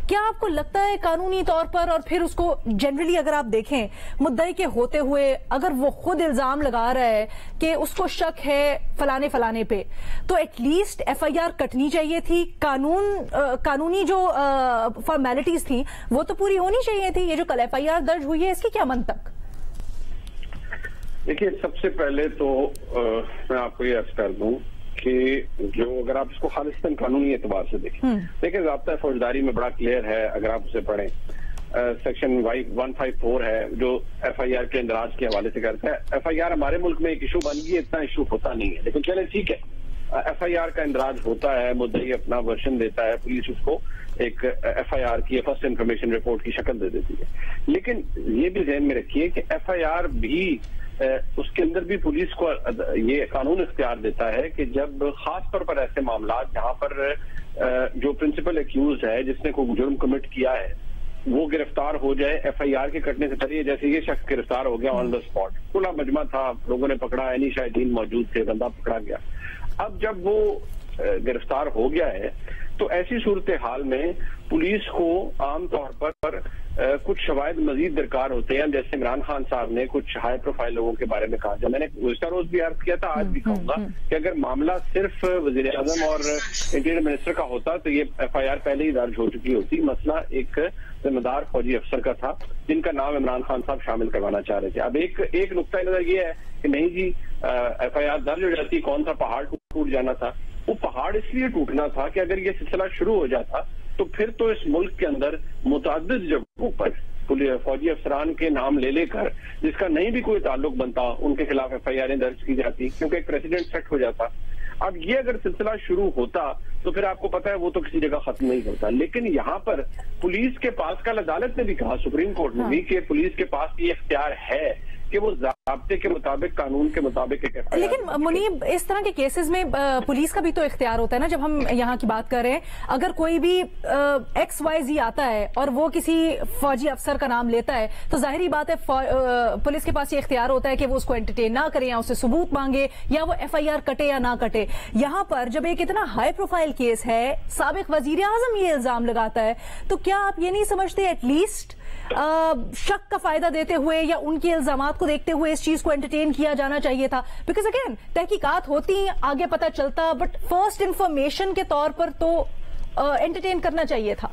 کیا آپ کو لگتا ہے قانونی طور پر اور پھر اس کو جنرلی اگر آپ دیکھیں مدعی کے ہوتے ہوئے اگر وہ خود الزام لگا رہا ہے کہ اس کو شک ہے فلانے پہ تو at least F I R کٹنی چاہیے تھی، قانونی جو فارمیلٹیز تھیں وہ تو پوری ہونی چاہیے تھی. یہ جو کل ایف آئی آر درج ہوئی ہے اس کی کیا منطق؟ دیکھیے سب سے پہلے تو میں آپ کو یہ عرض کر دوں کہ جو اگر آپ اس کو خالصتاً قانونی اعتبار سے دیکھیں ضابطہ فوجداری میں بڑا کلیئر ہے، اگر آپ اسے پڑھیں سیکشن 154 ہے جو ایف آئی آر کے اندراج کے حوالے سے کرتا ہے. ایف آئی آر ہمارے ملک میں ایک ایشو بن گئی، اتنا ایشو ہوتا نہیں ہے، لیکن چلے ٹھیک ہے، ایف آئی آر کا اندراج ہوتا ہے، مدعی اپنا ورژن دیتا ہے، پولیس اس کو ایک ایف آئی آر کی فرسٹ انفارمیشن رپورٹ کی شکل دے دیتی ہے. لیکن یہ بھی ذہن میں رکھیے کہ ایف آئی آر بھی اس کے اندر بھی پولیس کو یہ قانون اختیار دیتا ہے کہ جب خاص طور پر ایسے معاملات جہاں پر جو پرنسپل ایکیوزڈ ہے جس نے کوئی جرم کمٹ کیا ہے وہ گرفتار ہو جائے ایف آئی آر کے کٹنے سے پہلے، جیسے یہ شخص گرفتار ہو گیا آن دا اسپاٹ، کھلا مجمع تھا، لوگوں نے پکڑا، عینی شاہدین موجود تھے، بندہ پکڑا گیا. اب جب وہ گرفتار ہو گیا ہے تو ایسی صورتحال میں پولیس کو عام طور پر کچھ شواہد مزید درکار ہوتے ہیں، جیسے عمران خان صاحب نے کچھ ہائی پروفائل لوگوں کے بارے میں کہا. جب میں نے گزشتہ روز بھی عرض کیا تھا، آج بھی کہوں گا کہ اگر معاملہ صرف وزیر اعظم اور انٹیریئر منسٹر کا ہوتا تو یہ ایف آئی آر پہلے ہی درج ہو چکی ہوتی. مسئلہ ایک ذمہ دار فوجی افسر کا تھا جن کا نام عمران خان صاحب شامل کروانا چاہ رہے تھے. اب ایک نقطہ نظر یہ ہے کہ نہیں جی ایف آئی آر درج ہو جاتی، کون سا پہاڑ ٹوٹ جانا تھا. وہ پہاڑ اس لیے ٹوٹنا تھا کہ اگر یہ سلسلہ شروع ہو جاتا تو پھر تو اس ملک کے اندر متعدد جگہوں پر فوجی افسران کے نام لے کر جس کا نہیں بھی کوئی تعلق بنتا ان کے خلاف ایف آئی آریں درج کی جاتی، کیونکہ ایک پریسیڈنٹ سیٹ ہو جاتا. اب یہ اگر سلسلہ شروع ہوتا تو پھر آپ کو پتا ہے وہ تو کسی جگہ ختم نہیں ہوتا. لیکن یہاں پر پولیس کے پاس، کل عدالت نے بھی کہا، سپریم کورٹ نے بھی، کہ پولیس کے پاس یہ اختیار ہے کہ وہ ضابطے کے مطابق، قانون کے مطابق. لیکن منیب اس طرح کے کیسز میں پولیس کا بھی تو اختیار ہوتا ہے نا. جب ہم یہاں کی بات کر رہے ہیں، اگر کوئی بھی ایکس وائی زی آتا ہے اور وہ کسی فوجی افسر کا نام لیتا ہے تو ظاہری بات ہے پولیس کے پاس یہ اختیار ہوتا ہے کہ وہ اس کو انٹرٹین نہ کرے یا اسے ثبوت مانگے یا وہ ایف آئی آر کٹے یا نہ کٹے. یہاں پر جب ایک اتنا ہائی پروفائل کیس ہے، سابق وزیر اعظم یہ الزام لگاتا ہے، تو کیا آپ یہ نہیں سمجھتے ایٹ لیسٹ شک کا فائدہ دیتے ہوئے یا ان کے الزامات کو دیکھتے ہوئے اس چیز کو انٹرٹین کیا جانا چاہیے تھا؟ بیکاز اگین تحقیقات ہوتی آگے پتہ چلتا، بٹ فرسٹ انفارمیشن کے طور پر تو انٹرٹین کرنا چاہیے تھا.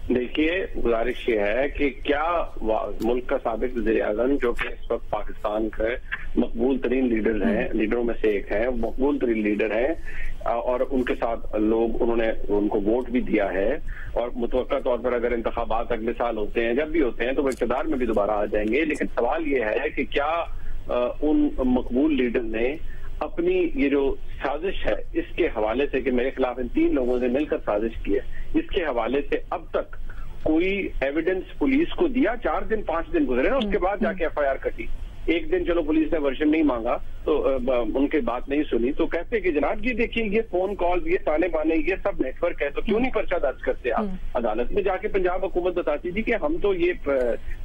دیکھیے گزارش یہ ہے کہ کیا ملک کا سابق وزیر اعظم جو کہ اس وقت پاکستان کے مقبول ترین لیڈروں میں سے ایک ہیں، مقبول ترین لیڈر ہیں، اور ان کے ساتھ لوگ انہوں نے ان کو ووٹ بھی دیا ہے، اور متوقع طور پر اگر انتخابات اگلے سال ہوتے ہیں، جب بھی ہوتے ہیں، تو وہ اقتدار میں بھی دوبارہ آ جائیں گے. لیکن سوال یہ ہے کہ کیا ان مقبول لیڈر نے اپنی یہ جو سازش ہے اس کے حوالے سے کہ میرے خلاف ان 3 لوگوں نے مل کر سازش کی ہے، اس کے حوالے سے اب تک کوئی ایویڈنس پولیس کو دیا؟ 4 دن 5 دن گزرے نا، اس کے بعد جا کے ایف آئی آر کٹی. ایک دن چلو پولیس نے ورژن نہیں مانگا تو ان کی بات نہیں سنی تو کہتے کہ جناب یہ دیکھیے یہ فون کال، یہ تانے بانے، یہ سب نیٹ ورک ہے، تو کیوں نہیں پرچہ درج کرتے آپ؟ عدالت میں جا کے پنجاب حکومت بتاتی تھی کہ ہم تو یہ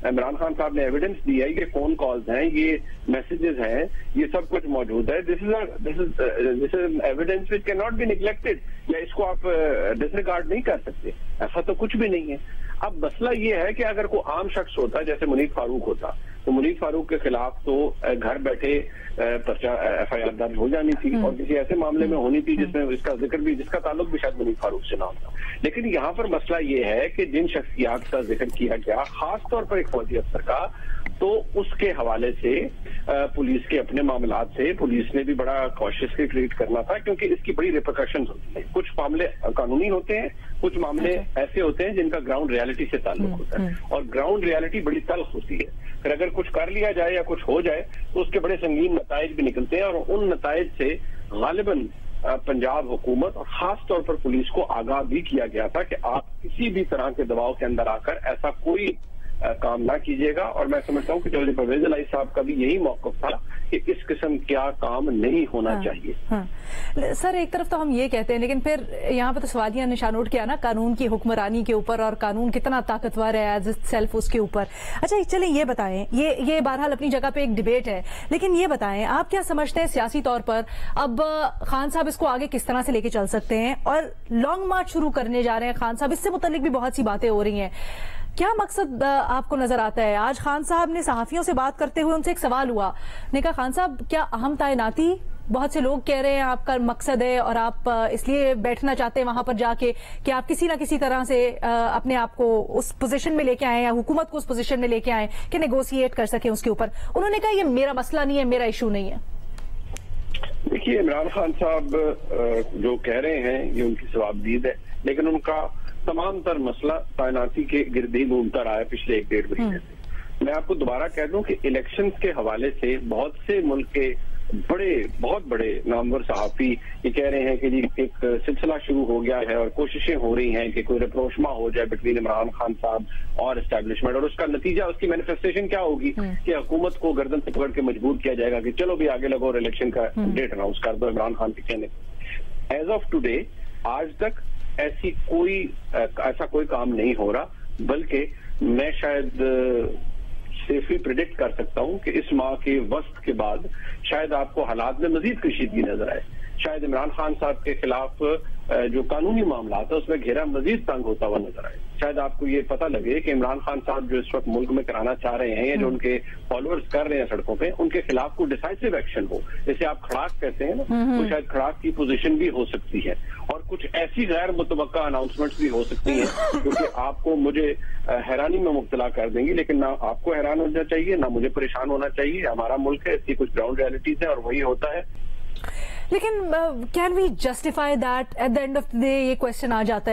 عمران خان صاحب نے ایویڈنس دی ہے، یہ فون کالز ہیں، یہ میسیجز ہیں، یہ سب کچھ موجود ہے. This is evidence which can not be neglected, یا اس کو آپ ڈسریگارڈ نہیں کر سکتے. ایسا تو کچھ بھی نہیں ہے. اب مسئلہ یہ ہے کہ اگر کوئی عام شخص ہوتا جیسے منیر فاروق ہوتا تو منیر فاروق کے خلاف تو گھر بیٹھے پرچہ ایف آئی آر درج ہو جانی تھی، اور کسی ایسے معاملے میں ہونی تھی جس میں اس کا ذکر بھی، جس کا تعلق بھی شاید منیر فاروق سے نہ ہوتا. لیکن یہاں پر مسئلہ یہ ہے کہ جن شخصیات کا ذکر کیا گیا، خاص طور پر ایک فوجی افسر کا، تو اس کے حوالے سے پولیس کے اپنے معاملات سے پولیس نے بھی بڑا کوششلی ٹریٹ کرنا تھا، کیونکہ اس کی بڑی ریپرکشنز ہوتی ہیں. کچھ معاملے قانونی ہوتے ہیں، کچھ معاملے ایسے ہوتے ہیں جن کا گراؤنڈ ریالٹی سے تعلق ہوتا ہے، اور گراؤنڈ ریالٹی بڑی تلخ ہوتی ہے. پھر اگر کچھ کر لیا جائے یا کچھ ہو جائے تو اس کے بڑے سنگین نتائج بھی نکلتے ہیں، اور ان نتائج سے غالباً پنجاب حکومت اور خاص طور پر پولیس کو آگاہ بھی کیا گیا تھا کہ آپ کسی بھی طرح کے دباؤ کے اندر آ کر ایسا کوئی کام نہ کیجیے گا. اور میں سمجھتا ہوں کہ چودھری پرویز الہی صاحب کا بھی یہی موقف تھا کہ اس قسم کیا کام نہیں ہونا چاہیے. سر ایک طرف تو ہم یہ کہتے ہیں لیکن پھر یہاں پہ تو سوالیہ نشان اٹھ گیا نا قانون کی حکمرانی کے اوپر, اور قانون کتنا طاقتور ہے ایز اٹ سیلف اس کے اوپر. اچھا چلیں یہ بتائیں, یہ بہرحال اپنی جگہ پہ ایک ڈیبیٹ ہے, لیکن یہ بتائیں آپ کیا سمجھتے ہیں سیاسی طور پر اب خان صاحب اس کو آگے کس طرح سے لے کے چل سکتے ہیں, اور لانگ مارچ شروع کرنے جا رہے ہیں خان صاحب, اس سے متعلق بھی بہت سی باتیں ہو رہی ہیں. کیا مقصد آپ کو نظر آتا ہے؟ آج خان صاحب نے صحافیوں سے بات کرتے ہوئے ان سے ایک سوال ہوا, نے کہا خان صاحب کیا اہم تعیناتی, بہت سے لوگ کہہ رہے ہیں آپ کا مقصد ہے اور آپ اس لیے بیٹھنا چاہتے ہیں وہاں پر جا کے کہ آپ کسی نہ کسی طرح سے اپنے آپ کو اس پوزیشن میں لے کے آئیں یا حکومت کو اس پوزیشن میں لے کے آئیں کہ نیگوسیٹ کر سکیں اس کے اوپر. انہوں نے کہا یہ میرا مسئلہ نہیں ہے, میرا ایشو نہیں ہے. دیکھیے عمران خان صاحب جو کہہ رہے ہیں یہ ان کی ثوابدید ہے, لیکن ان کا تمام تر مسئلہ تعیناتی کے گرد ہی گھومتا رہا ہے پچھلے 1-1.5 مہینے سے. میں آپ کو دوبارہ کہہ دوں کہ الیکشنز کے حوالے سے بہت سے ملک کے بہت بڑے نامور صحافی یہ کہہ رہے ہیں کہ جی ایک سلسلہ شروع ہو گیا ہے اور کوششیں ہو رہی ہیں کہ کوئی رپروشما ہو جائے بٹوین عمران خان صاحب اور اسٹیبلشمنٹ, اور اس کا نتیجہ, اس کی مینیفیسٹیشن کیا ہوگی کہ حکومت کو گردن سے پکڑ کے مجبور کیا جائے گا کہ چلو بھی آگے لگو اور الیکشن کا ڈیٹ اناؤنس کر دو عمران خان کے کہنے. ایز آف ٹوڈے آج تک ایسا کوئی کام نہیں ہو رہا, بلکہ میں شاید سیفلی پریڈکٹ کر سکتا ہوں کہ اس ماہ کے وسط کے بعد شاید آپ کو حالات میں مزید کشیدگی نظر آئے. شاید عمران خان صاحب کے خلاف جو قانونی معاملات ہیں اس میں گھیرا مزید تنگ ہوتا ہوا نظر آئے. شاید آپ کو یہ پتہ لگے کہ عمران خان صاحب جو اس وقت ملک میں کرانا چاہ رہے ہیں یا جو ان کے فالوورز کر رہے ہیں سڑکوں پہ, ان کے خلاف کوئی ڈیسائسو ایکشن ہو, جیسے آپ کھڑاک کہتے ہیں نا, تو شاید کھڑاک کی پوزیشن بھی ہو سکتی ہے, اور کچھ ایسی غیر متوقع اناؤنسمنٹس بھی ہو سکتی ہیں جو کہ آپ کو مجھے حیرانی میں مبتلا کر دیں گی. لیکن نہ آپ کو حیران ہونا چاہیے نہ مجھے پریشان ہونا چاہیے. ہمارا ملک ہے, اس کی کچھ گراؤنڈ ریالٹیز ہیں اور وہی ہوتا ہے. لیکن can we justify that at the end of the day, یہ کوشچن آ جاتا ہے